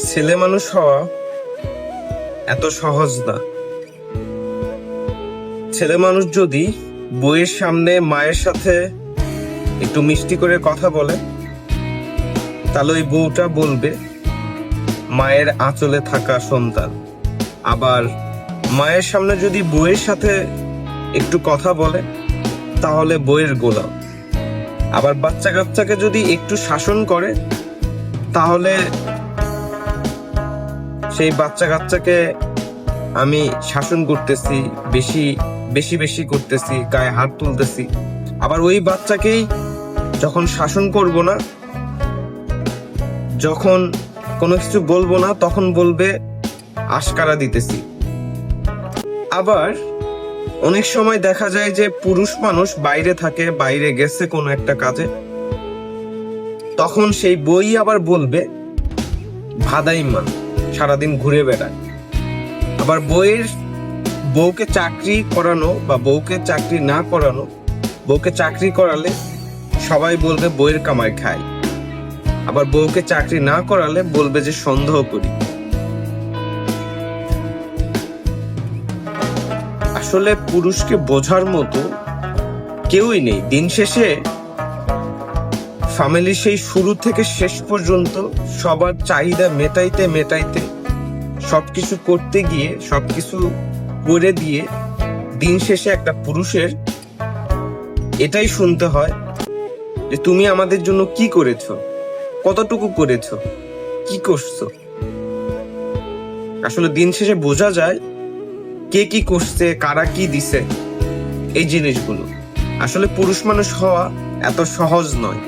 ছেলে মানুষ হওয়া এত সহজ না। ছেলে মানুষ যদি বইয়ের সামনে মায়ের সাথে একটু মিষ্টি করে কথা বলে, তাহলে ওই বউটা বলবে মায়ের আঁচলে থাকা সন্তান। আবার মায়ের সামনে যদি বইয়ের সাথে একটু কথা বলে, তাহলে বইয়ের গোলাম। আবার বাচ্চা কাচ্চাকে যদি একটু শাসন করে, তাহলে সেই বাচ্চা কাচ্চাকে আমি শাসন করতেছি, বেশি বেশি বেশি করতেছি, গায়ে হাত তুলতেছি। আবার ওই বাচ্চাকেই যখন শাসন করব না, যখন কোনো কিছু বলবো না, তখন বলবে আশকারা দিতেছি। আবার অনেক সময় দেখা যায় যে পুরুষ মানুষ বাইরে থাকে, বাইরে গেছে কোনো একটা কাজে, তখন সেই বই আবার বলবে ভাদাইমা, সারাদিন ঘুরে বেড়ায়। আবার বউকে চাকরি করানো বা বউকে চাকরি না করানো, বউকে চাকরি করালে সবাই বলবে বইয়ের কামাই খায়। আবার বউকে চাকরি না করালে বলবে যে সন্দেহ করি। আসলে পুরুষকে বোঝার মতো কেউই নেই। দিন শেষে ফ্যামিলি সেই শুরু থেকে শেষ পর্যন্ত সবার চাহিদা মেটাইতে মেটাইতে সবকিছু করতে গিয়ে, সবকিছু করে দিয়ে দিন শেষে একটা পুরুষের এটাই শুনতে হয় যে তুমি আমাদের জন্য কি করেছো, কতটুকু করেছো, কি করছো। আসলে দিন শেষে বোঝা যায় কে কি করছে, কারা কি দিছে, এই জিনিসগুলো। আসলে পুরুষ মানুষ হওয়া এত সহজ নয়।